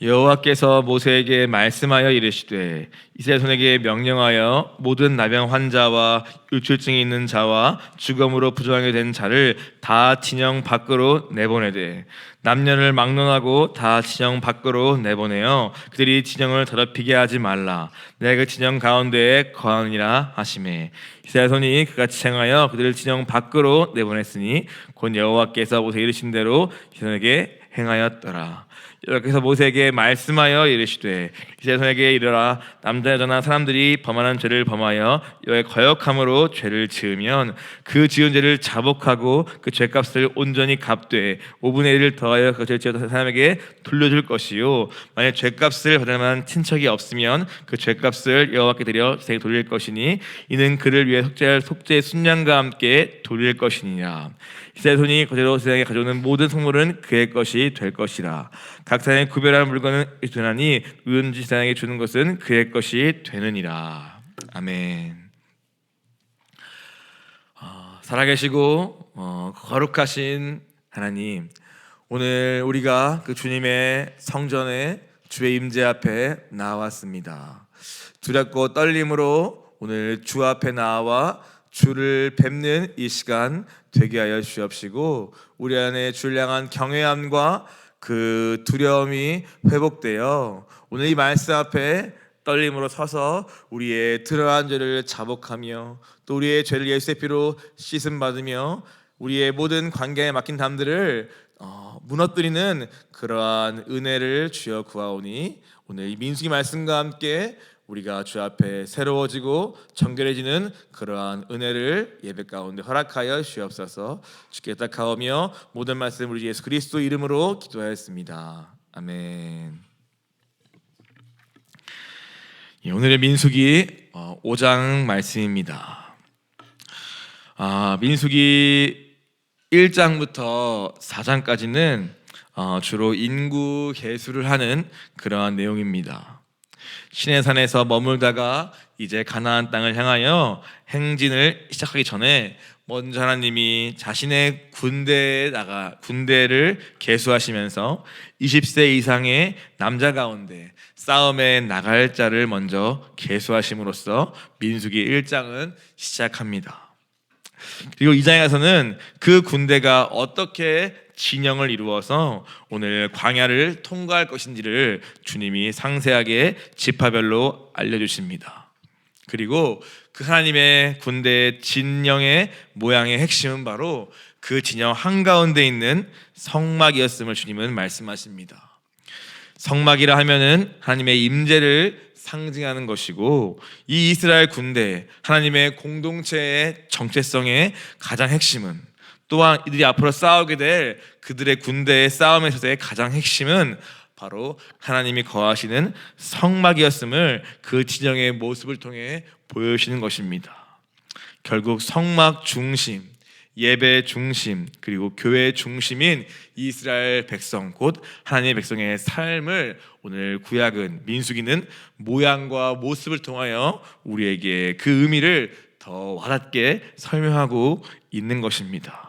여호와께서 모세에게 말씀하여 이르시되 이스라엘 손에게 명령하여 모든 나병 환자와 유출증이 있는 자와 죽음으로 부정하게 된 자를 다 진영 밖으로 내보내되 남녀를 막론하고 다 진영 밖으로 내보내어 그들이 진영을 더럽히게 하지 말라. 내가 그 진영 가운데에 거하느니라 하시매 이스라엘 손이 그같이 행하여 그들을 진영 밖으로 내보냈으니 곧 여호와께서 모세에게 이르신 대로 이스라엘에게 행하였더라. 여호와께서 모세에게 말씀하여 이르시되 이스라엘 손에게 이르라. 남자 여자나 사람들이 범하는 죄를 범하여 여호와의 거역함으로 죄를 지으면 그 지은 죄를 자복하고 그 죄값을 온전히 갚되 5분의 1을 더하여 그 죄를 지었던 사람에게 돌려줄 것이요 만약 죄값을 받을 만한 친척이 없으면 그 죄값을 여호와께 드려 제게 돌릴 것이니 이는 그를 위해 속죄할 속죄의 순양과 함께 돌릴 것이니라. 이스라엘 손이 거제로 세상에 가져오는 모든 성물은 그의 것이 될 것이라. 각 사람의 구별할 물건은 되나니 누구든지 세상에 주는 것은 그의 것이 되느니라. 아멘. 살아계시고 거룩하신 하나님, 오늘 우리가 그 주님의 성전에 주의 임재 앞에 나왔습니다. 두렵고 떨림으로 오늘 주 앞에 나와 주를 뵙는 이 시간 되게 하여 주옵시고 우리 안에 주를 향한 경외함과 그 두려움이 회복되어 오늘 이 말씀 앞에 떨림으로 서서 우리의 드러난 죄를 자복하며 또 우리의 죄를 예수의 피로 씻음 받으며 우리의 모든 관계에 맡긴 담들을 무너뜨리는 그러한 은혜를 주여 구하오니 오늘 이 민수기 말씀과 함께 우리가 주 앞에 새로워지고 정결해지는 그러한 은혜를 예배 가운데 허락하여 주옵소서. 주께 딱하오며 모든 말씀 우리 예수 그리스도 이름으로 기도하였습니다. 아멘. 오늘의 민수기 5장 말씀입니다. 민수기 1장부터 4장까지는 주로 인구 계수를 하는 그러한 내용입니다. 시내산에서 머물다가 이제 가나안 땅을 향하여 행진을 시작하기 전에 먼저 하나님이 자신의 군대를 계수하시면서 20세 이상의 남자 가운데 싸움에 나갈 자를 먼저 계수하심으로써 민수기 1장은 시작합니다. 그리고 2장에 가서는 그 군대가 어떻게 진영을 이루어서 오늘 광야를 통과할 것인지를 주님이 상세하게 지파별로 알려주십니다. 그리고 그 하나님의 군대의 진영의 모양의 핵심은 바로 그 진영 한가운데 있는 성막이었음을 주님은 말씀하십니다. 성막이라 하면은 하나님의 임재를 상징하는 것이고 이 이스라엘 군대 하나님의 공동체의 정체성의 가장 핵심은 또한 이들이 앞으로 싸우게 될 그들의 군대의 싸움에 있어서의 가장 핵심은 바로 하나님이 거하시는 성막이었음을 그 진영의 모습을 통해 보여주시는 것입니다. 결국 성막 중심, 예배 중심, 그리고 교회 중심인 이스라엘 백성 곧 하나님의 백성의 삶을 오늘 구약은 민수기는 모양과 모습을 통하여 우리에게 그 의미를 더 와닿게 설명하고 있는 것입니다.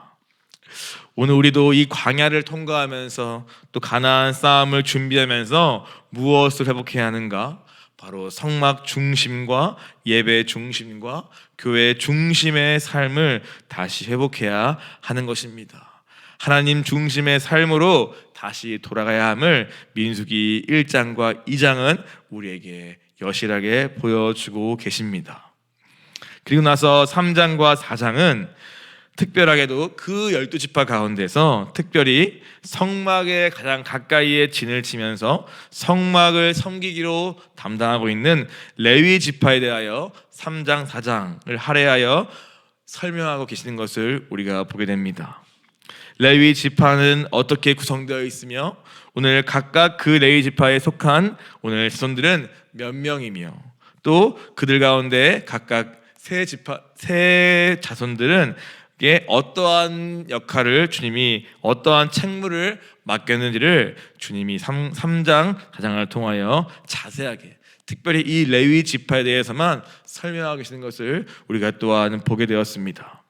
오늘 우리도 이 광야를 통과하면서 또 가나안 싸움을 준비하면서 무엇을 회복해야 하는가? 바로 성막 중심과 예배 중심과 교회 중심의 삶을 다시 회복해야 하는 것입니다. 하나님 중심의 삶으로 다시 돌아가야 함을 민수기 1장과 2장은 우리에게 여실하게 보여주고 계십니다. 그리고 나서 3장과 4장은 특별하게도 그 12지파 가운데서 특별히 성막에 가장 가까이에 진을 치면서 성막을 섬기기로 담당하고 있는 레위 지파에 대하여 3장, 4장을 할애하여 설명하고 계시는 것을 우리가 보게 됩니다. 레위 지파는 어떻게 구성되어 있으며 오늘 각각 그 레위 지파에 속한 오늘 자손들은 몇 명이며 또 그들 가운데 각각 세 자손들은 어떠한 역할을 주님이 어떠한 책무를 맡겼는지를 주님이 3장 4장을 통하여 자세하게 특별히 이 레위 지파에 대해서만 설명하고 계시는 것을 우리가 또한 보게 되었습니다.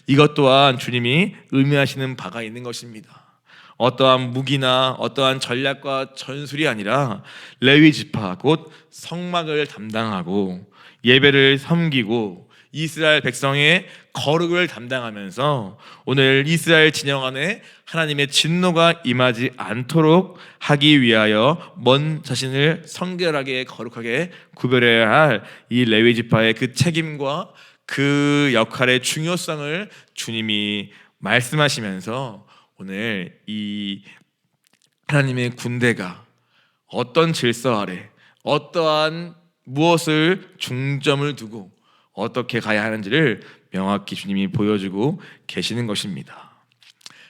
이것 또한 주님이 의미하시는 바가 있는 것입니다. 어떠한 무기나 어떠한 전략과 전술이 아니라 레위 지파 곧 성막을 담당하고 예배를 섬기고 이스라엘 백성의 거룩을 담당하면서 오늘 이스라엘 진영 안에 하나님의 진노가 임하지 않도록 하기 위하여 먼 자신을 성결하게 거룩하게 구별해야 할 이 레위 지파의 그 책임과 그 역할의 중요성을 주님이 말씀하시면서 오늘 이 하나님의 군대가 어떤 질서 아래 어떠한 무엇을 중점을 두고 어떻게 가야 하는지를 명확히 주님이 보여주고 계시는 것입니다.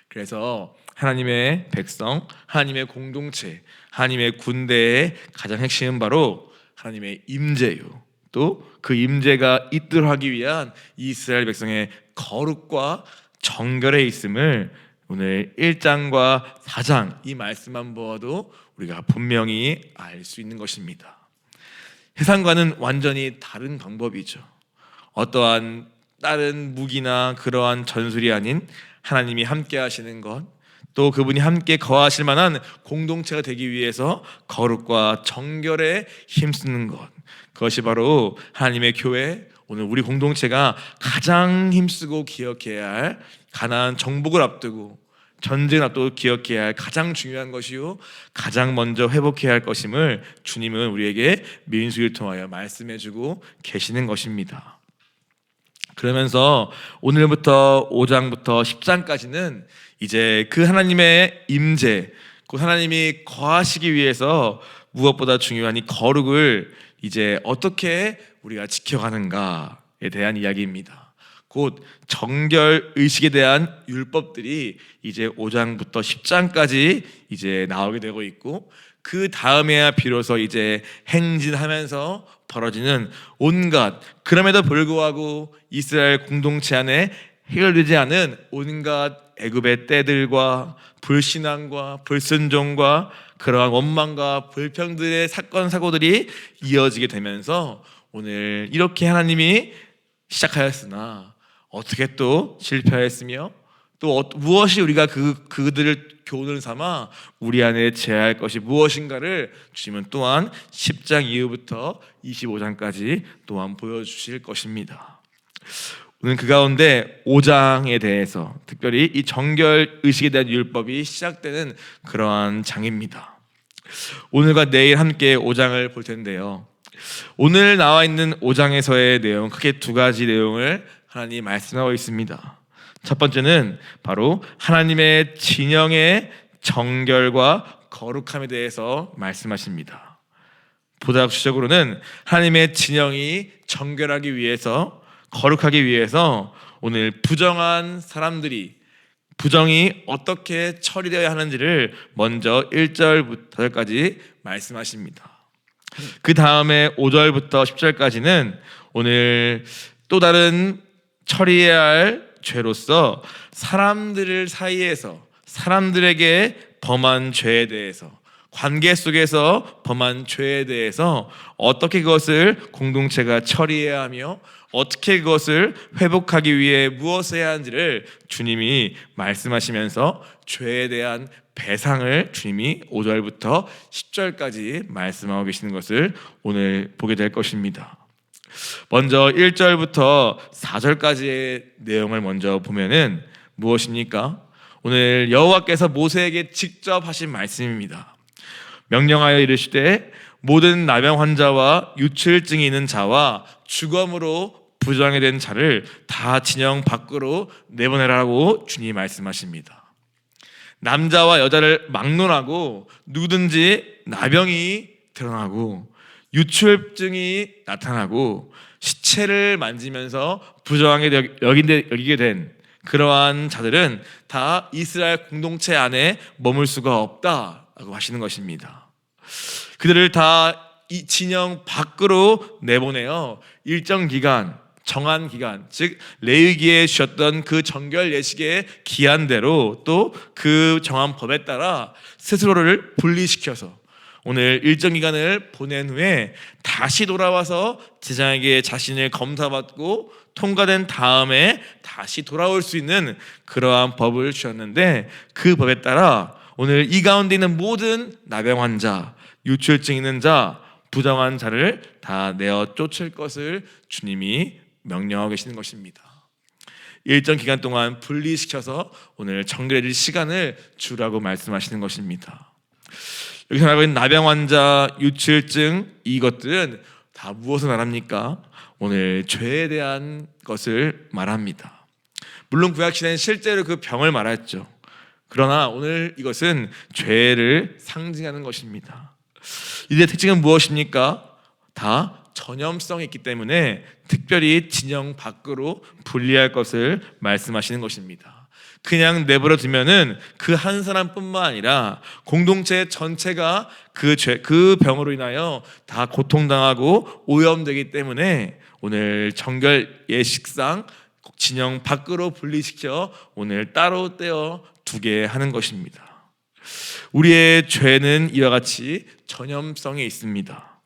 그래서 하나님의 백성, 하나님의 공동체, 하나님의 군대의 가장 핵심은 바로 하나님의 임재요. 또 그 임재가 있도록 하기 위한 이스라엘 백성의 거룩과 정결에 있음을 오늘 1장과 4장 이 말씀만 보아도 우리가 분명히 알 수 있는 것입니다. 세상과는 완전히 다른 방법이죠. 어떠한 다른 무기나 그러한 전술이 아닌 하나님이 함께 하시는 것, 또 그분이 함께 거하실 만한 공동체가 되기 위해서 거룩과 정결에 힘쓰는 것, 그것이 바로 하나님의 교회, 오늘 우리 공동체가 가장 힘쓰고 기억해야 할 가나안 정복을 앞두고 전쟁을 앞두고 기억해야 할 가장 중요한 것이요 가장 먼저 회복해야 할 것임을 주님은 우리에게 민수기를 통하여 말씀해주고 계시는 것입니다. 그러면서 오늘부터 5장부터 10장까지는 이제 그 하나님의 임재, 그 하나님이 거하시기 위해서 무엇보다 중요한 이 거룩을 이제 어떻게 우리가 지켜가는가에 대한 이야기입니다. 곧 정결 의식에 대한 율법들이 이제 5장부터 10장까지 이제 나오게 되고 있고, 그 다음에야 비로소 이제 행진하면서 벌어지는 온갖, 그럼에도 불구하고 이스라엘 공동체 안에 해결되지 않은 온갖 애굽의 때들과 불신앙과 불순종과 그러한 원망과 불평들의 사건 사고들이 이어지게 되면서 오늘 이렇게 하나님이 시작하였으나 어떻게 또 실패하였으며 또 무엇이 우리가 그들을 교훈을 삼아 우리 안에 제할 것이 무엇인가를 주님은 또한 10장 이후부터 25장까지 또한 보여주실 것입니다. 오늘 그 가운데 5장에 대해서 특별히 이 정결 의식에 대한 율법이 시작되는 그러한 장입니다. 오늘과 내일 함께 5장을 볼 텐데요, 오늘 나와 있는 5장에서의 내용, 크게 두 가지 내용을 하나님이 말씀하고 있습니다. 첫 번째는 바로 하나님의 진영의 정결과 거룩함에 대해서 말씀하십니다. 보다 구체적으로는 하나님의 진영이 정결하기 위해서, 거룩하기 위해서 오늘 부정한 사람들이 부정이 어떻게 처리되어야 하는지를 먼저 1절부터 4절까지 말씀하십니다. 그 다음에 5절부터 10절까지는 오늘 또 다른 처리해야 할 죄로서 사람들 사이에서 사람들에게 범한 죄에 대해서, 관계 속에서 범한 죄에 대해서 어떻게 그것을 공동체가 처리해야 하며 어떻게 그것을 회복하기 위해 무엇을 해야 하는지를 주님이 말씀하시면서 죄에 대한 배상을 주님이 5절부터 10절까지 말씀하고 계시는 것을 오늘 보게 될 것입니다. 먼저 1절부터 4절까지의 내용을 먼저 보면은 무엇입니까? 오늘 여호와께서 모세에게 직접 하신 말씀입니다. 명령하여 이르시되 모든 나병 환자와 유출증이 있는 자와 주검으로 부정이 된 자를 다 진영 밖으로 내보내라고 주님이 말씀하십니다. 남자와 여자를 막론하고 누구든지 나병이 드러나고 유출증이 나타나고 시체를 만지면서 부정하게 여기게 된 그러한 자들은 다 이스라엘 공동체 안에 머물 수가 없다라고 하시는 것입니다. 그들을 다 이 진영 밖으로 내보내어 일정 기간, 정한 기간, 즉 레위기에 주셨던 그 정결 예식의 기한대로 또 그 정한 법에 따라 스스로를 분리시켜서 오늘 일정 기간을 보낸 후에 다시 돌아와서 제자에게 자신을 검사받고 통과된 다음에 다시 돌아올 수 있는 그러한 법을 주셨는데, 그 법에 따라 오늘 이 가운데 있는 모든 나병 환자, 유출증 있는 자, 부정한 자를 다 내어 쫓을 것을 주님이 명령하고 계시는 것입니다. 일정 기간 동안 분리시켜서 오늘 정결해질 시간을 주라고 말씀하시는 것입니다. 여기서 말하고 있는 나병 환자, 유출증, 이것들은 다 무엇을 말합니까? 오늘 죄에 대한 것을 말합니다. 물론 구약시대는 실제로 그 병을 말했죠. 그러나 오늘 이것은 죄를 상징하는 것입니다. 이들의 특징은 무엇입니까? 다 전염성이 있기 때문에 특별히 진영 밖으로 분리할 것을 말씀하시는 것입니다. 그냥 내버려 두면은 그 한 사람뿐만 아니라 공동체 전체가 그 병으로 인하여 다 고통당하고 오염되기 때문에 오늘 정결 예식상 진영 밖으로 분리시켜 오늘 따로 떼어 두게 하는 것입니다. 우리의 죄는 이와 같이 전염성이 있습니다.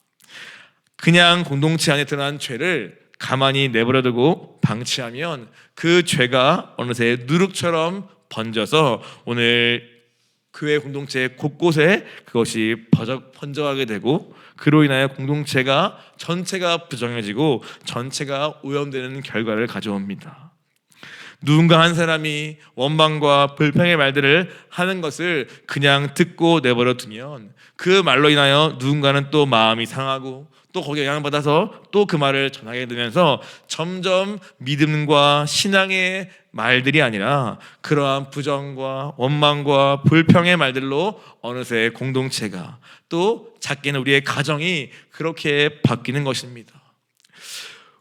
그냥 공동체 안에 드러난 죄를 가만히 내버려두고 방치하면 그 죄가 어느새 누룩처럼 번져서 오늘 교회 공동체 곳곳에 그것이 번져가게 되고 그로 인하여 공동체가 전체가 부정해지고 전체가 오염되는 결과를 가져옵니다. 누군가 한 사람이 원망과 불평의 말들을 하는 것을 그냥 듣고 내버려 두면 그 말로 인하여 누군가는 또 마음이 상하고 또 거기에 영향받아서 또 그 말을 전하게 되면서 점점 믿음과 신앙의 말들이 아니라 그러한 부정과 원망과 불평의 말들로 어느새 공동체가 또 작게는 우리의 가정이 그렇게 바뀌는 것입니다.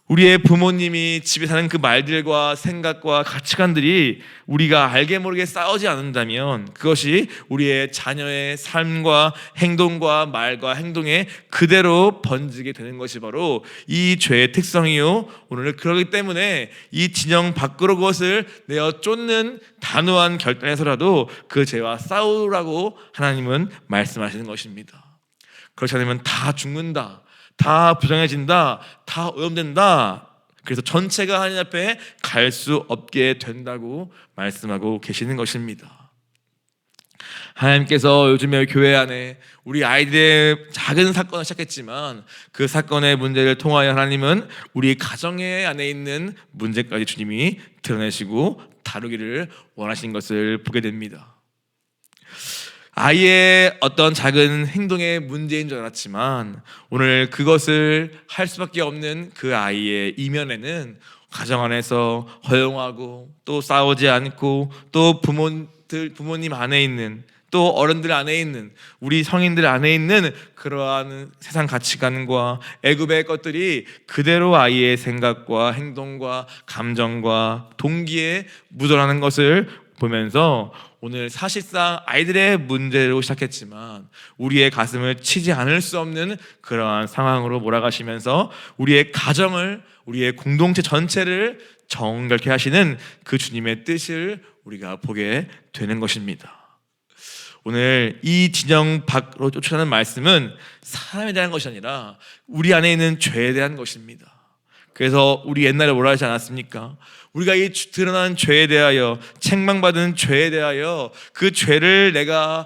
우리의 부모님이 집에 사는 그 말들과 생각과 가치관들이 우리가 알게 모르게 싸우지 않는다면 그것이 우리의 자녀의 삶과 행동과 말과 행동에 그대로 번지게 되는 것이 바로 이 죄의 특성이요. 오늘 그렇기 때문에 이 진영 밖으로 그것을 내어 쫓는 단호한 결단에서라도 그 죄와 싸우라고 하나님은 말씀하시는 것입니다. 그렇지 않으면 다 죽는다, 다 부정해진다, 다 오염된다. 그래서 전체가 하나님 앞에 갈 수 없게 된다고 말씀하고 계시는 것입니다. 하나님께서 요즘에 교회 안에 우리 아이들의 작은 사건을 시작했지만 그 사건의 문제를 통하여 하나님은 우리 가정의 안에 있는 문제까지 주님이 드러내시고 다루기를 원하시는 것을 보게 됩니다. 아이의 어떤 작은 행동의 문제인 줄 알았지만 오늘 그것을 할 수밖에 없는 그 아이의 이면에는 가정 안에서 허용하고 또 싸우지 않고 또 부모님 안에 있는 또 어른들 안에 있는 우리 성인들 안에 있는 그러한 세상 가치관과 애굽의 것들이 그대로 아이의 생각과 행동과 감정과 동기에 묻어나는 것을 보면서 오늘 사실상 아이들의 문제로 시작했지만 우리의 가슴을 치지 않을 수 없는 그러한 상황으로 몰아가시면서 우리의 가정을, 우리의 공동체 전체를 정결케 하시는 그 주님의 뜻을 우리가 보게 되는 것입니다. 오늘 이 진영 밖으로 쫓아가는 말씀은 사람에 대한 것이 아니라 우리 안에 있는 죄에 대한 것입니다. 그래서 우리 옛날에 뭐라 하지 않았습니까? 우리가 이 드러난 죄에 대하여 책망받은 죄에 대하여 그 죄를 내가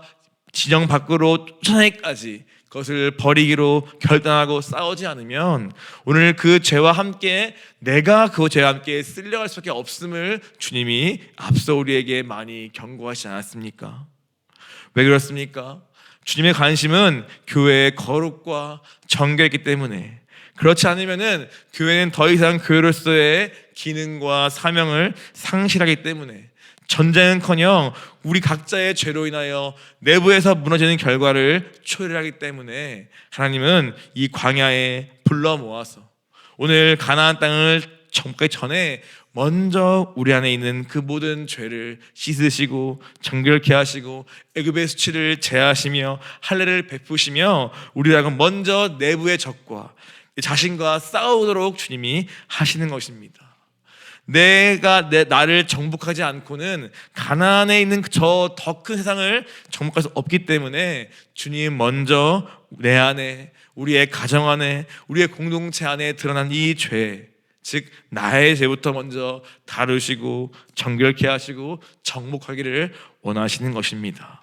진영 밖으로 쫓아내기까지 그것을 버리기로 결단하고 싸우지 않으면 오늘 그 죄와 함께 내가 그 죄와 함께 쓸려갈 수밖에 없음을 주님이 앞서 우리에게 많이 경고하시지 않았습니까? 왜 그렇습니까? 주님의 관심은 교회의 거룩과 정결이기 때문에 그렇지 않으면은 교회는 더 이상 교회로서의 기능과 사명을 상실하기 때문에 전쟁은커녕 우리 각자의 죄로 인하여 내부에서 무너지는 결과를 초래하기 때문에 하나님은 이 광야에 불러 모아서 오늘 가나안 땅을 정복하기 전에 먼저 우리 안에 있는 그 모든 죄를 씻으시고 정결케 하시고 애굽의 수치를 제하시며 할례를 베푸시며 우리라고 먼저 내부의 적과 자신과 싸우도록 주님이 하시는 것입니다. 나를 정복하지 않고는 가나안에 있는 저 더 큰 세상을 정복할 수 없기 때문에 주님 먼저 내 안에, 우리의 가정 안에, 우리의 공동체 안에 드러난 이 죄, 즉 나의 죄부터 먼저 다루시고 정결케 하시고 정복하기를 원하시는 것입니다.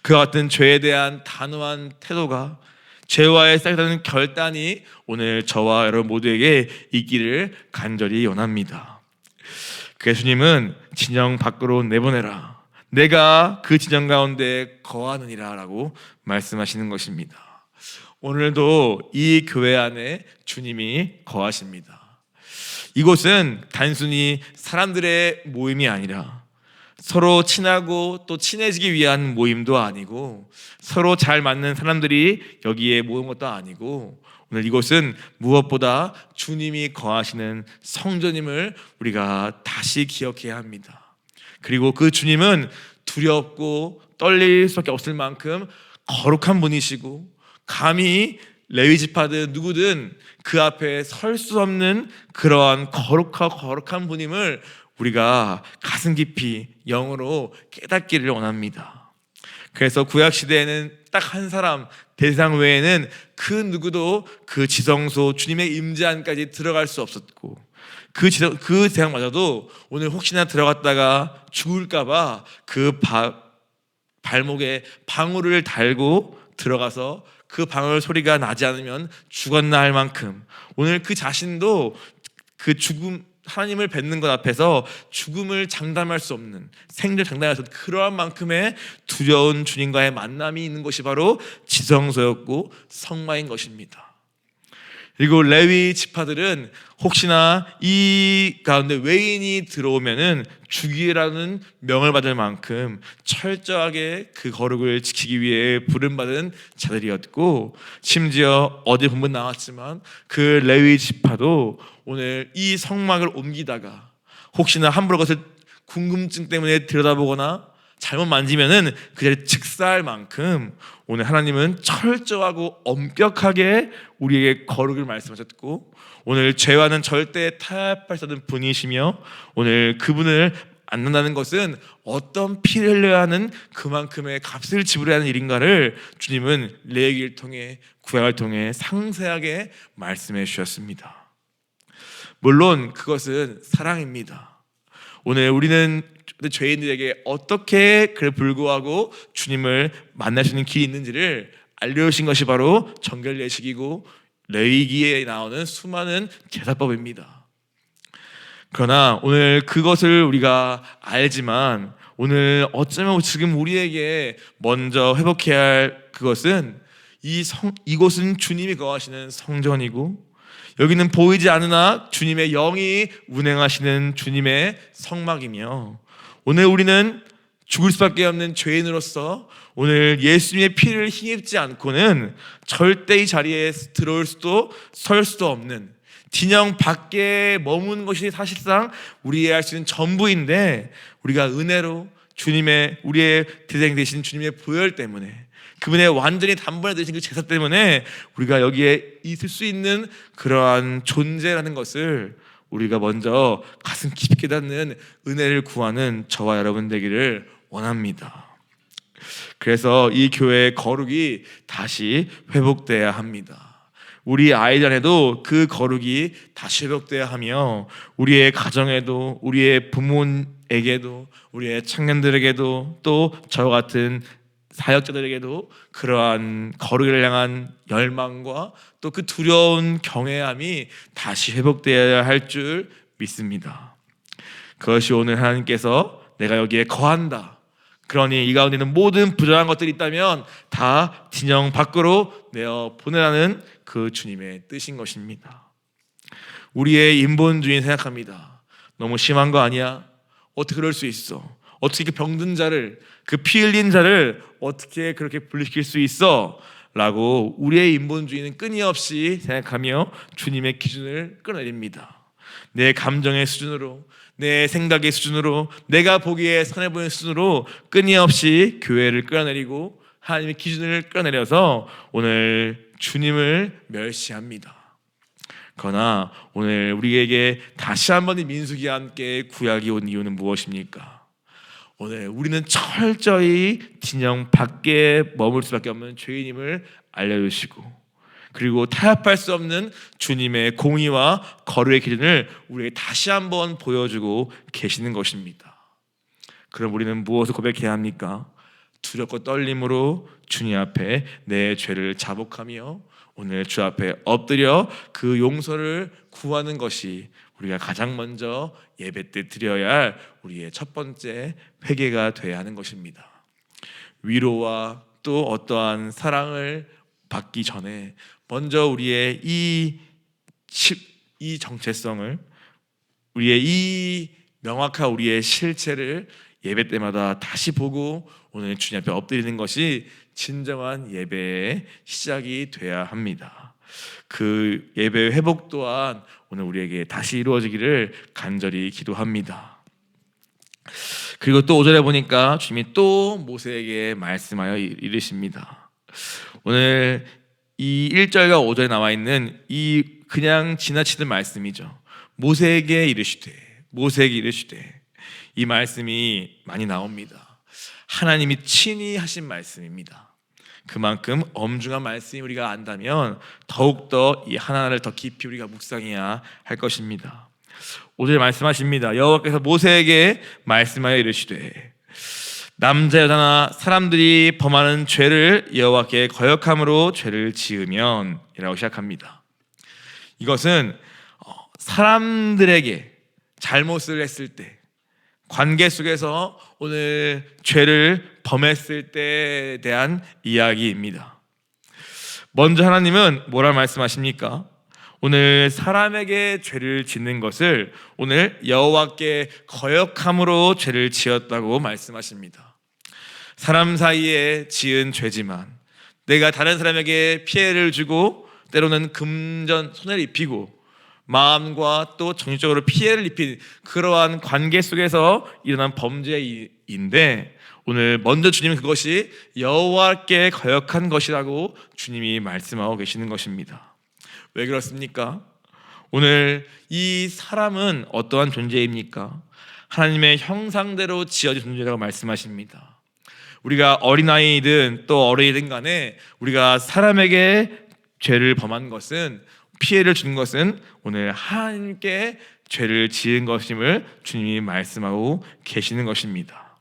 그와 같은 죄에 대한 단호한 태도가, 죄와의 싸움하는 결단이 오늘 저와 여러분 모두에게 있기를 간절히 원합니다. 그래서 주님은 진영 밖으로 내보내라, 내가 그 진영 가운데 거하느니라 라고 말씀하시는 것입니다. 오늘도 이 교회 안에 주님이 거하십니다. 이곳은 단순히 사람들의 모임이 아니라 서로 친하고 또 친해지기 위한 모임도 아니고 서로 잘 맞는 사람들이 여기에 모인 것도 아니고, 오늘 이곳은 무엇보다 주님이 거하시는 성전임을 우리가 다시 기억해야 합니다. 그리고 그 주님은 두렵고 떨릴 수밖에 없을 만큼 거룩한 분이시고, 감히 레위 지파든 누구든 그 앞에 설 수 없는 그러한 거룩한 분임을 우리가 가슴 깊이 영으로 깨닫기를 원합니다. 그래서 구약 시대에는 딱 한 사람, 대상 외에는 그 누구도 그 지성소 주님의 임재 안까지 들어갈 수 없었고, 그 대상마저도 오늘 혹시나 들어갔다가 죽을까봐 그 발목에 방울을 달고 들어가서 그 방울 소리가 나지 않으면 죽었나 할 만큼, 오늘 그 자신도 그 죽음, 하나님을 뵙는 것 앞에서 죽음을 장담할 수 없는, 생을 장담할 수 없는 그러한 만큼의 두려운 주님과의 만남이 있는 것이 바로 지성소였고 성막인 것입니다. 그리고 레위 지파들은 혹시나 이 가운데 외인이 들어오면은 죽이라는 명을 받을 만큼 철저하게 그 거룩을 지키기 위해 부름받은 자들이었고, 심지어 어제 본문 나왔지만 그 레위 지파도 오늘 이 성막을 옮기다가 혹시나 함부로 그것을 궁금증 때문에 들여다보거나 잘못 만지면은 그 자리에 즉사할 만큼 오늘 하나님은 철저하고 엄격하게 우리에게 거룩을 말씀하셨고, 오늘 죄와는 절대 타협할 수 없는 분이시며, 오늘 그분을 만난다는 것은 어떤 피를 흘려야 하는 그만큼의 값을 지불해야 하는 일인가를 주님은 레위기를 통해, 구약을 통해 상세하게 말씀해 주셨습니다. 물론 그것은 사랑입니다. 오늘 우리는 죄인들에게 어떻게 그에 불구하고 주님을 만날 수 있는 길이 있는지를 알려주신 것이 바로 정결 예식이고 레위기에 나오는 수많은 제사법입니다. 그러나 오늘 그것을 우리가 알지만, 오늘 어쩌면 지금 우리에게 먼저 회복해야 할 그것은 이곳은 주님이 거하시는 성전이고, 여기는 보이지 않으나 주님의 영이 운행하시는 주님의 성막이며, 오늘 우리는 죽을 수밖에 없는 죄인으로서 오늘 예수님의 피를 힘입지 않고는 절대 이 자리에 들어올 수도 설 수도 없는, 진영 밖에 머무는 것이 사실상 우리의 할 수 있는 전부인데, 우리가 은혜로 우리의 대생 되신 주님의 보혈 때문에, 그분의 완전히 단번에 되신 그 제사 때문에 우리가 여기에 있을 수 있는 그러한 존재라는 것을 우리가 먼저 가슴 깊이 깨닫는 은혜를 구하는 저와 여러분 되기를 원합니다. 그래서 이 교회의 거룩이 다시 회복돼야 합니다. 우리 아이들 안에도 그 거룩이 다시 회복돼야 하며, 우리의 가정에도, 우리의 부모에게도, 우리의 청년들에게도, 또 저와 같은 사역자들에게도 그러한 거룩을 향한 열망과 또 그 두려운 경외함이 다시 회복되어야 할 줄 믿습니다. 그것이 오늘 하나님께서 내가 여기에 거한다, 그러니 이 가운데는 모든 부정한 것들이 있다면 다 진영 밖으로 내어 보내라는 그 주님의 뜻인 것입니다. 우리의 인본주의 생각합니다. 너무 심한 거 아니야? 어떻게 그럴 수 있어? 어떻게 그 병든 자를, 그 피 흘린 자를 어떻게 그렇게 분리시킬 수 있어? 라고 우리의 인본주의는 끊임없이 생각하며 주님의 기준을 끌어내립니다. 내 감정의 수준으로, 내 생각의 수준으로, 내가 보기에 선해 보이는 수준으로 끊임없이 교회를 끌어내리고 하나님의 기준을 끌어내려서 오늘 주님을 멸시합니다. 그러나 오늘 우리에게 다시 한번 이 민수기와 함께 구약이 온 이유는 무엇입니까? 오늘 우리는 철저히 진영 밖에 머물 수밖에 없는 죄인임을 알려주시고, 그리고 타협할 수 없는 주님의 공의와 거룩의 기준을 우리에게 다시 한번 보여주고 계시는 것입니다. 그럼 우리는 무엇을 고백해야 합니까? 두렵고 떨림으로 주님 앞에 내 죄를 자복하며 오늘 주 앞에 엎드려 그 용서를 구하는 것이 우리가 가장 먼저 예배 때 드려야 할 우리의 첫 번째 회개가 돼야 하는 것입니다. 위로와 또 어떠한 사랑을 받기 전에 먼저 우리의 이 정체성을, 우리의 이 명확한 우리의 실체를 예배 때마다 다시 보고 오늘 주님 앞에 엎드리는 것이 진정한 예배의 시작이 돼야 합니다. 그 예배의 회복 또한 오늘 우리에게 다시 이루어지기를 간절히 기도합니다. 그리고 또 5절에 보니까 주님이 또 모세에게 말씀하여 이르십니다. 오늘 이 1절과 5절에 나와 있는 이 그냥 지나치는 말씀이죠. 모세에게 이르시되 이 말씀이 많이 나옵니다. 하나님이 친히 하신 말씀입니다. 그만큼 엄중한 말씀이 우리가 안다면 더욱더 이 하나를 더 깊이 우리가 묵상해야 할 것입니다. 5절에 말씀하십니다. 여호와께서 모세에게 말씀하여 이르시되 남자 여자나 사람들이 범하는 죄를 여호와께 거역함으로 죄를 지으면 이라고 시작합니다. 이것은 사람들에게 잘못을 했을 때, 관계 속에서 오늘 죄를 범했을 때에 대한 이야기입니다. 먼저 하나님은 뭐라 말씀하십니까? 오늘 사람에게 죄를 짓는 것을 오늘 여호와께 거역함으로 죄를 지었다고 말씀하십니다. 사람 사이에 지은 죄지만 내가 다른 사람에게 피해를 주고 때로는 금전 손해를 입히고 마음과 또 정신적으로 피해를 입힌 그러한 관계 속에서 일어난 범죄인데 오늘 먼저 주님은 그것이 여호와께 거역한 것이라고 주님이 말씀하고 계시는 것입니다. 왜 그렇습니까? 오늘 이 사람은 어떠한 존재입니까? 하나님의 형상대로 지어진 존재라고 말씀하십니다. 우리가 어린아이든 또 어른이든 간에 우리가 사람에게 죄를 범한 것은, 피해를 준 것은 오늘 하나님께 죄를 지은 것임을 주님이 말씀하고 계시는 것입니다.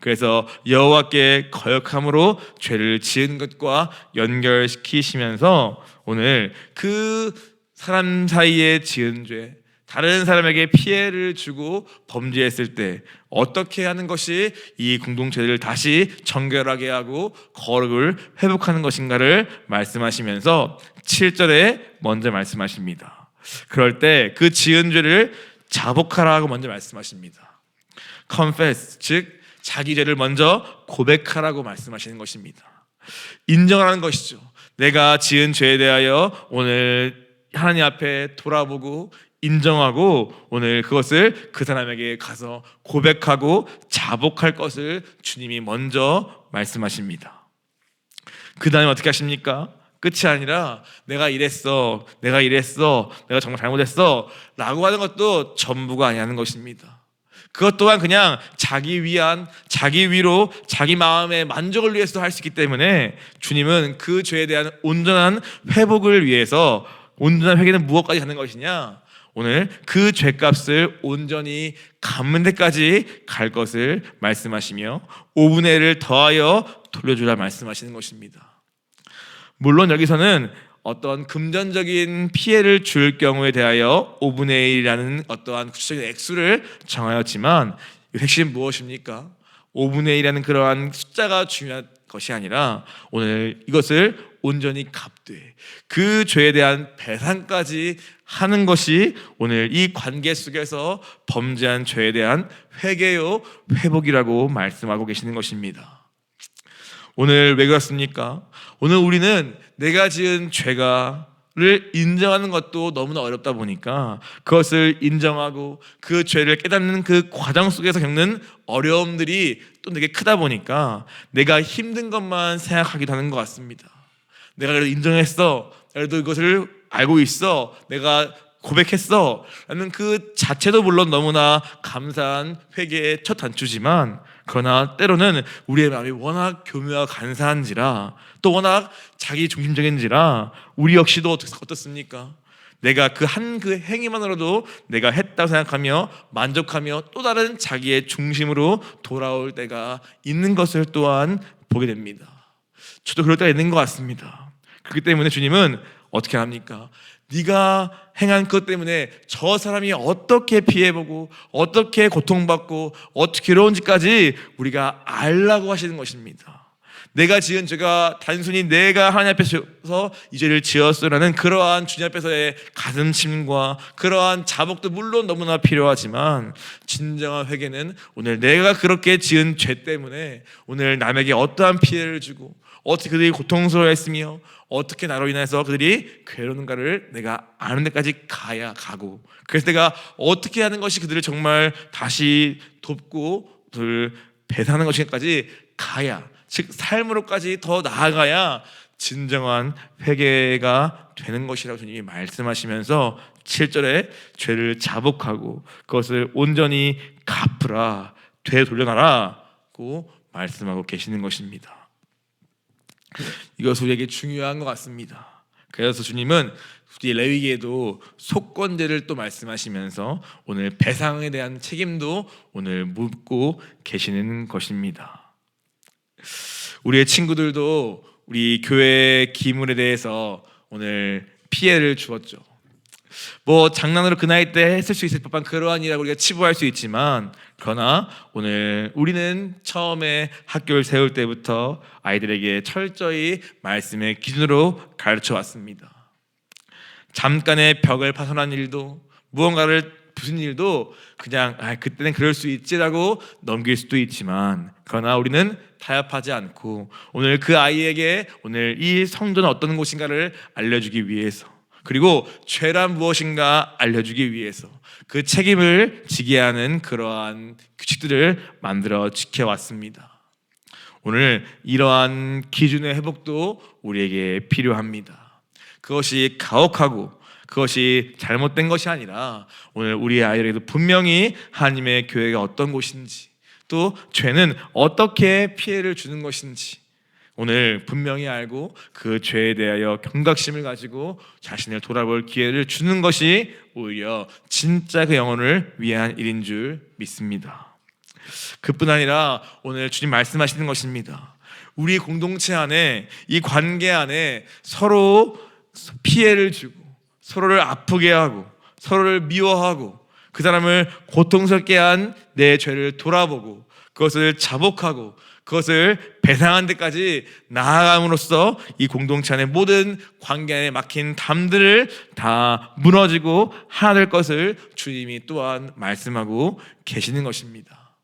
그래서 여호와께 거역함으로 죄를 지은 것과 연결시키시면서 오늘 그 사람 사이에 지은 죄, 다른 사람에게 피해를 주고 범죄했을 때 어떻게 하는 것이 이 공동체를 다시 정결하게 하고 거룩을 회복하는 것인가를 말씀하시면서 7절에 먼저 말씀하십니다. 그럴 때 그 지은 죄를 자복하라고 먼저 말씀하십니다. confess, 즉 자기 죄를 먼저 고백하라고 말씀하시는 것입니다. 인정하는 것이죠. 내가 지은 죄에 대하여 오늘 하나님 앞에 돌아보고 인정하고 오늘 그것을 그 사람에게 가서 고백하고 자복할 것을 주님이 먼저 말씀하십니다. 그 다음에 어떻게 하십니까? 끝이 아니라 내가 이랬어, 내가 정말 잘못했어 라고 하는 것도 전부가 아니라는 것입니다. 그것 또한 그냥 자기 위안, 자기 위로, 자기 마음의 만족을 위해서 할 수 있기 때문에 주님은 그 죄에 대한 온전한 회복을 위해서, 온전한 회개는 무엇까지 하는 것이냐? 오늘 그 죄값을 온전히 갚는 데까지 갈 것을 말씀하시며 5분의 1을 더하여 돌려주라 말씀하시는 것입니다. 물론 여기서는 어떤 금전적인 피해를 줄 경우에 대하여 5분의 1이라는 어떠한 구체적인 액수를 정하였지만 핵심은 무엇입니까? 5분의 1이라는 그러한 숫자가 중요한 것이 아니라 오늘 이것을 온전히 갚되 그 죄에 대한 배상까지 하는 것이 오늘 이 관계 속에서 범죄한 죄에 대한 회개요 회복이라고 말씀하고 계시는 것입니다. 오늘 왜 그렇습니까? 오늘 우리는 내가 지은 죄를 인정하는 것도 너무나 어렵다 보니까 그것을 인정하고 그 죄를 깨닫는 그 과정 속에서 겪는 어려움들이 또 되게 크다 보니까 내가 힘든 것만 생각하기도 하는 것 같습니다. 내가 그래도 인정했어, 그래도 이것을 알고 있어, 내가 고백했어 라는 그 자체도 물론 너무나 감사한 회개의 첫 단추지만 그러나 때로는 우리의 마음이 워낙 교묘하고 간사한지라 또 워낙 자기 중심적인지라 우리 역시도 어떻습니까? 내가 그 행위만으로도 내가 했다고 생각하며 만족하며 또 다른 자기의 중심으로 돌아올 때가 있는 것을 또한 보게 됩니다. 저도 그럴 때가 있는 것 같습니다. 그렇기 때문에 주님은 어떻게 합니까? 네가 행한 것 때문에 저 사람이 어떻게 피해보고 어떻게 고통받고 어떻게 괴로운지까지 우리가 알라고 하시는 것입니다. 내가 지은 죄가 단순히 내가 하나님 앞에서 이 죄를 지었으라는 그러한 주님 앞에서의 가슴침과 그러한 자복도 물론 너무나 필요하지만, 진정한 회개는 오늘 내가 그렇게 지은 죄 때문에 오늘 남에게 어떠한 피해를 주고 어떻게 그들이 고통스러워했으며 어떻게 나로 인해서 그들이 괴로운가를 내가 아는 데까지 가고, 그래서 내가 어떻게 하는 것이 그들을 정말 다시 돕고 그들을 배상하는 것인가까지 가야, 즉 삶으로까지 더 나아가야 진정한 회개가 되는 것이라고 주님이 말씀하시면서 7절에 죄를 자복하고 그것을 온전히 갚으라, 되돌려놔라고 말씀하고 계시는 것입니다. 이것이 우리에게 중요한 것 같습니다. 그래서 주님은 우리 레위기에도 속건제를 또 말씀하시면서 오늘 배상에 대한 책임도 오늘 묻고 계시는 것입니다. 우리의 친구들도 우리 교회 기물에 대해서 오늘 피해를 주었죠. 뭐 장난으로 그 나이 때 했을 수 있을 법한 그러한 일이라고 우리가 치부할 수 있지만, 그러나 오늘 우리는 처음에 학교를 세울 때부터 아이들에게 철저히 말씀의 기준으로 가르쳐 왔습니다. 잠깐의 벽을 파손한 일도, 무언가를 부순 일도 그냥 그때는 그럴 수 있지라고 넘길 수도 있지만, 그러나 우리는 타협하지 않고 오늘 그 아이에게 오늘 이 성전은 어떤 곳인가를 알려주기 위해서, 그리고 죄란 무엇인가 알려주기 위해서 그 책임을 지게 하는 그러한 규칙들을 만들어 지켜왔습니다. 오늘 이러한 기준의 회복도 우리에게 필요합니다. 그것이 가혹하고 그것이 잘못된 것이 아니라 오늘 우리 아이들에게도 분명히 하나님의 교회가 어떤 곳인지, 또 죄는 어떻게 피해를 주는 것인지 오늘 분명히 알고 그 죄에 대하여 경각심을 가지고 자신을 돌아볼 기회를 주는 것이 오히려 진짜 그 영혼을 위한 일인 줄 믿습니다. 그뿐 아니라 오늘 주님 말씀하시는 것입니다. 우리 공동체 안에, 이 관계 안에 서로 피해를 주고 서로를 아프게 하고 서로를 미워하고 그 사람을 고통스럽게 한 내 죄를 돌아보고 그것을 자복하고 그것을 배상한 데까지 나아감으로써 이 공동체 안의 모든 관계 안에 막힌 담들을 다 무너지고 하나 될 것을 주님이 또한 말씀하고 계시는 것입니다.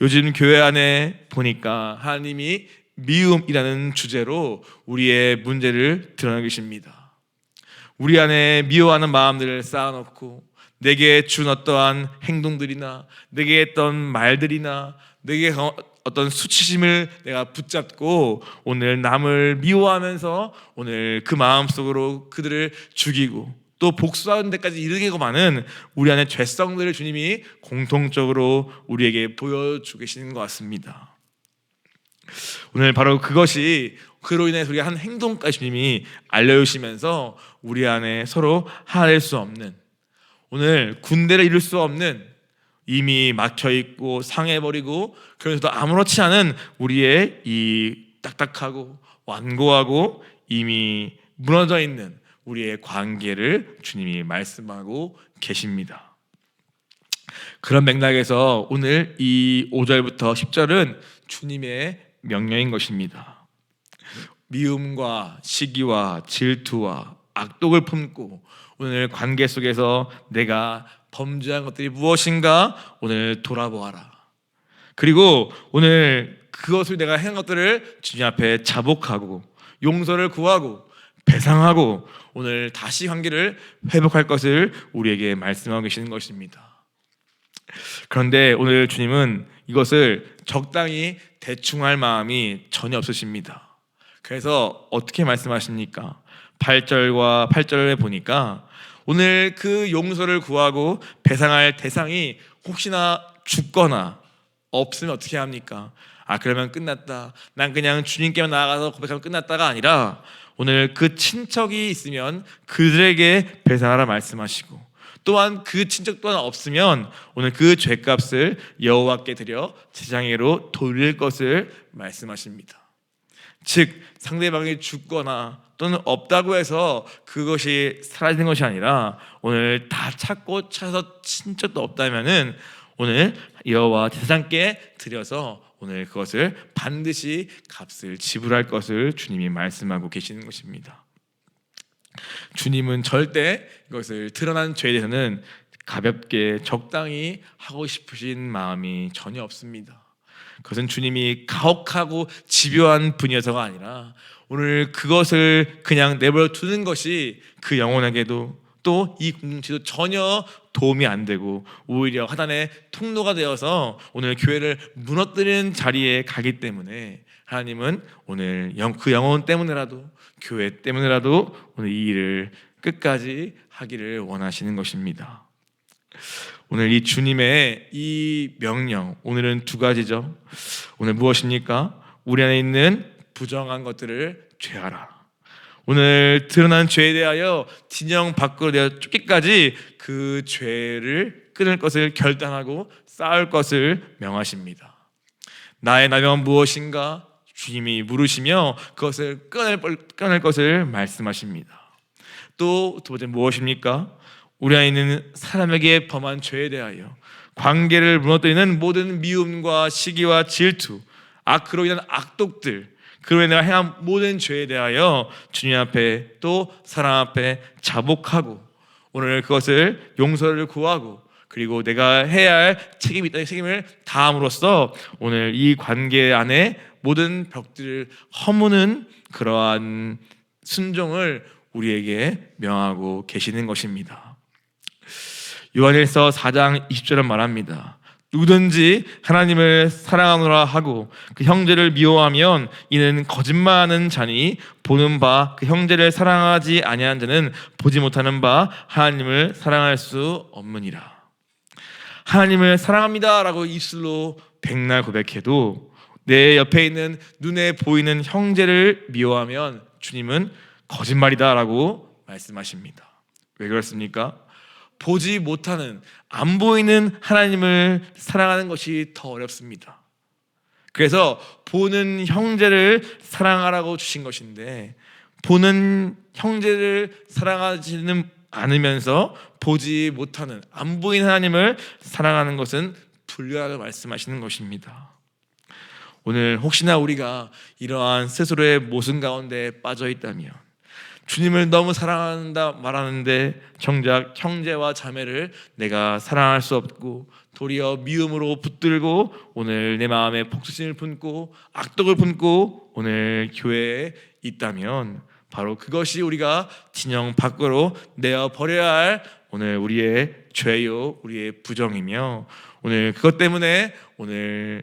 요즘 교회 안에 보니까 하나님이 미움이라는 주제로 우리의 문제를 드러내고 계십니다. 우리 안에 미워하는 마음들을 쌓아놓고 내게 준 어떠한 행동들이나 내게 했던 말들이나 내게 어떤 수치심을 내가 붙잡고 오늘 남을 미워하면서 오늘 그 마음속으로 그들을 죽이고 또 복수하는 데까지 이르게 많은 우리 안에 죄성들을 주님이 공통적으로 우리에게 보여주고 계시는 것 같습니다. 오늘 바로 그것이, 그로 인해서 우리가 한 행동까지 주님이 알려주시면서 우리 안에 서로 하나 될 수 없는, 오늘 군대를 이룰 수 없는, 이미 막혀있고 상해버리고 그러면서도 아무렇지 않은 우리의 이 딱딱하고 완고하고 이미 무너져 있는 우리의 관계를 주님이 말씀하고 계십니다. 그런 맥락에서 오늘 이 5절부터 10절은 주님의 명령인 것입니다. 미움과 시기와 질투와 악독을 품고 오늘 관계 속에서 내가 범죄한 것들이 무엇인가 오늘 돌아보아라. 그리고 오늘 그것을 내가 행한 것들을 주님 앞에 자복하고 용서를 구하고 배상하고 오늘 다시 관계를 회복할 것을 우리에게 말씀하고 계시는 것입니다. 그런데 오늘 주님은 이것을 적당히 대충 할 마음이 전혀 없으십니다. 그래서 어떻게 말씀하십니까? 8절에 보니까 오늘 그 용서를 구하고 배상할 대상이 혹시나 죽거나 없으면 어떻게 합니까? 그러면 끝났다. 난 그냥 주님께만 나아가서 고백하면 끝났다가 아니라 오늘 그 친척이 있으면 그들에게 배상하라 말씀하시고, 또한 그 친척 또한 없으면 오늘 그 죄값을 여호와께 드려 제장에로 돌릴 것을 말씀하십니다. 즉 상대방이 죽거나 또는 없다고 해서 그것이 사라지는 것이 아니라 오늘 다 찾고 찾아서 친척도 없다면은 오늘 여호와 제사장께 드려서 오늘 그것을 반드시 값을 지불할 것을 주님이 말씀하고 계시는 것입니다. 주님은 절대 이것을 드러난 죄에 대해서는 가볍게 적당히 하고 싶으신 마음이 전혀 없습니다. 그것은 주님이 가혹하고 집요한 분이어서가 아니라 오늘 그것을 그냥 내버려 두는 것이 그 영혼에게도 또 이 공동체도 전혀 도움이 안 되고 오히려 하단의 통로가 되어서 오늘 교회를 무너뜨리는 자리에 가기 때문에 하나님은 오늘 그 영혼 때문에라도 교회 때문에라도 오늘 이 일을 끝까지 하기를 원하시는 것입니다. 오늘 이 주님의 이 명령, 오늘은 두 가지죠. 오늘 무엇입니까? 우리 안에 있는 부정한 것들을 죄하라. 오늘 드러난 죄에 대하여 진영 밖으로 내어 쫓기까지 그 죄를 끊을 것을 결단하고 쌓을 것을 명하십니다. 나의 나병은 무엇인가? 주님이 물으시며 그것을 끊을 것을 말씀하십니다. 또 두 번째 무엇입니까? 우리 안에 있는 사람에게 범한 죄에 대하여 관계를 무너뜨리는 모든 미움과 시기와 질투, 그로 인한 악독들, 그로 인해 행한 모든 죄에 대하여 주님 앞에 또 사람 앞에 자복하고 오늘 그것을 용서를 구하고 그리고 내가 해야 할 책임이 있다는 책임을 다함으로써 오늘 이 관계 안에 모든 벽들을 허무는 그러한 순종을 우리에게 명하고 계시는 것입니다. 요한일서 4장 20절은 말합니다. 누구든지 하나님을 사랑하노라 하고 그 형제를 미워하면 이는 거짓말하는 자니 보는 바 그 형제를 사랑하지 아니하는 자는 보지 못하는 바 하나님을 사랑할 수 없느니라. 하나님을 사랑합니다 라고 입술로 백날 고백해도 내 옆에 있는 눈에 보이는 형제를 미워하면 주님은 거짓말이다 라고 말씀하십니다. 왜 그렇습니까? 보지 못하는, 안 보이는 하나님을 사랑하는 것이 더 어렵습니다. 그래서 보는 형제를 사랑하라고 주신 것인데 보는 형제를 사랑하지는 않으면서 보지 못하는, 안 보이는 하나님을 사랑하는 것은 불가하다고 말씀하시는 것입니다. 오늘 혹시나 우리가 이러한 스스로의 모순 가운데 빠져 있다면 주님을 너무 사랑한다 말하는데 정작 형제와 자매를 내가 사랑할 수 없고 도리어 미움으로 붙들고 오늘 내 마음에 복수심을 품고 악독을 품고 오늘 교회에 있다면 바로 그것이 우리가 진영 밖으로 내어 버려야 할 오늘 우리의 죄요, 우리의 부정이며 오늘 그것 때문에 오늘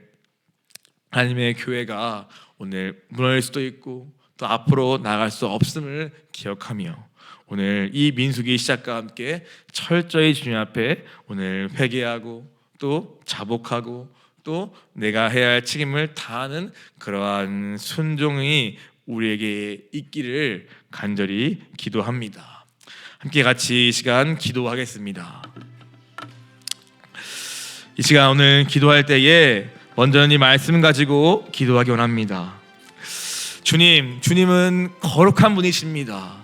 하나님의 교회가 오늘 무너질 수도 있고 또 앞으로 나아갈 수 없음을 기억하며 오늘 이 민수기 시작과 함께 철저히 주님 앞에 오늘 회개하고 또 자복하고 또 내가 해야 할 책임을 다하는 그러한 순종이 우리에게 있기를 간절히 기도합니다. 함께 같이 이 시간 기도하겠습니다. 이 시간 오늘 기도할 때에 먼저는 이 말씀 가지고 기도하기 원합니다. 주님은 거룩한 분이십니다.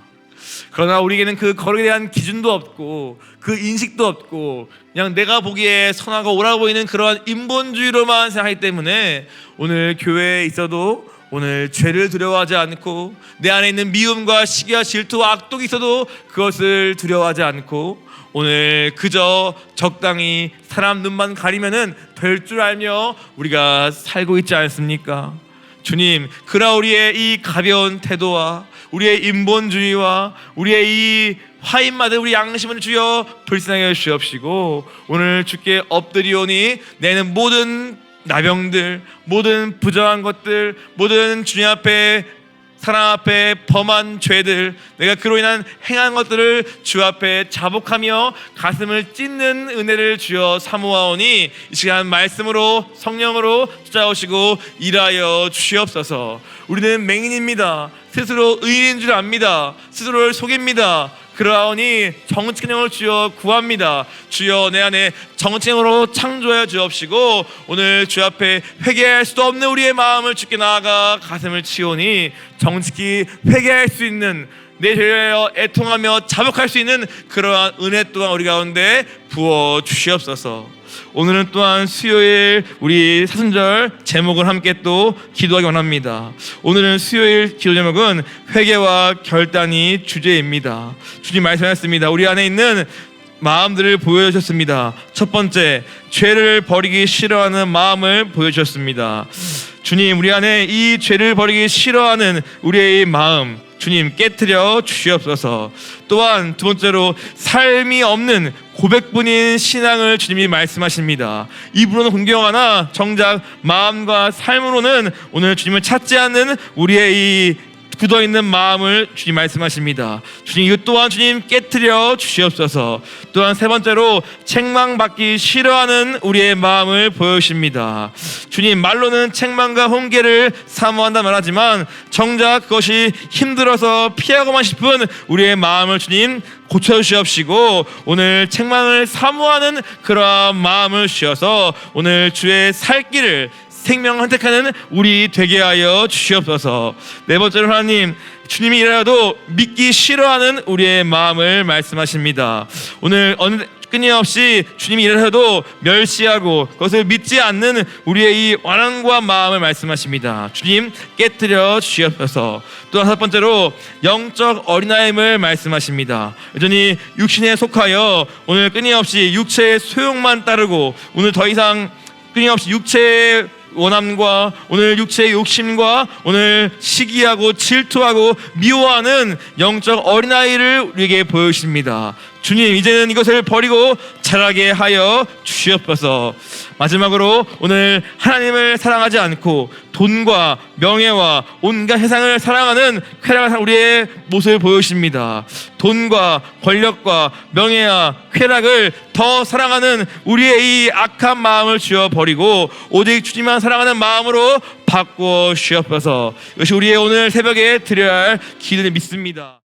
그러나 우리에게는 그 거룩에 대한 기준도 없고 그 인식도 없고 그냥 내가 보기에 선하고 옳아 보이는 그러한 인본주의로만 생각하기 때문에 오늘 교회에 있어도 오늘 죄를 두려워하지 않고 내 안에 있는 미움과 시기와 질투와 악독이 있어도 그것을 두려워하지 않고 오늘 그저 적당히 사람 눈만 가리면은 될 줄 알며 우리가 살고 있지 않습니까? 주님, 그러나 우리의 이 가벼운 태도와 우리의 인본주의와 우리의 이 화인마들 우리 양심을 주여 불쌍하게 주옵시고 오늘 주께 엎드리오니 내는 모든 나병들, 모든 부정한 것들, 모든 주님 앞에 사람 앞에 범한 죄들, 내가 그로 인한 행한 것들을 주 앞에 자복하며 가슴을 찢는 은혜를 주여 사모하오니 이 시간 말씀으로 성령으로 찾아오시고 일하여 주시옵소서. 우리는 맹인입니다. 스스로 의인인 줄 압니다. 스스로를 속입니다. 그러하오니 정직행을 주여 구합니다. 주여 내 안에 정직행으로 창조하여 주옵시고 오늘 주 앞에 회개할 수도 없는 우리의 마음을 주께 나아가 가슴을 치오니 정직히 회개할 수 있는, 내 죄에 애통하며 자복할 수 있는 그러한 은혜 또한 우리 가운데 부어 주시옵소서. 오늘은 또한 수요일 우리 사순절 제목을 함께 또 기도하기 원합니다. 오늘은 수요일 기도 제목은 회개와 결단이 주제입니다. 주님 말씀하셨습니다. 우리 안에 있는 마음들을 보여주셨습니다. 첫 번째, 죄를 버리기 싫어하는 마음을 보여주셨습니다. 주님, 우리 안에 이 죄를 버리기 싫어하는 우리의 마음 주님 깨트려 주시옵소서. 또한 두 번째로 삶이 없는 고백뿐인 신앙을 주님이 말씀하십니다. 입으로는 공경하나 정작 마음과 삶으로는 오늘 주님을 찾지 않는 우리의 이 굳어있는 마음을 주님 말씀하십니다. 주님 이것 또한 주님 깨트려 주시옵소서. 또한 세 번째로 책망받기 싫어하는 우리의 마음을 보여주십니다. 주님 말로는 책망과 훈계를 사모한다 말하지만 정작 그것이 힘들어서 피하고만 싶은 우리의 마음을 주님 고쳐주시옵시고 오늘 책망을 사모하는 그러한 마음을 주셔서 오늘 주의 살 길을 생명을 선택하는 우리 되게 하여 주시옵소서. 네 번째로 하나님, 주님이 일하여도 믿기 싫어하는 우리의 마음을 말씀하십니다. 오늘 끊임없이 주님이 일하여도 멸시하고 그것을 믿지 않는 우리의 이 완강한 마음을 말씀하십니다. 주님 깨뜨려 주시옵소서. 또 다섯 번째로 영적 어린아임을 말씀하십니다. 여전히 육신에 속하여 오늘 끊임없이 육체의 소욕만 따르고 오늘 더 이상 끊임없이 육체의 원함과 오늘 육체의 욕심과 오늘 시기하고 질투하고 미워하는 영적 어린아이를 우리에게 보여주십니다. 주님 이제는 이것을 버리고 자라게 하여 주시옵소서. 마지막으로 오늘 하나님을 사랑하지 않고 돈과 명예와 온갖 세상을 사랑하는 쾌락한 우리의 모습을 보여주십니다. 돈과 권력과 명예와 쾌락을 더 사랑하는 우리의 이 악한 마음을 지워버리고 오직 주님만 사랑하는 마음으로 바꾸어 주시옵소서. 이것이 우리의 오늘 새벽에 드려야 할 기도를 믿습니다.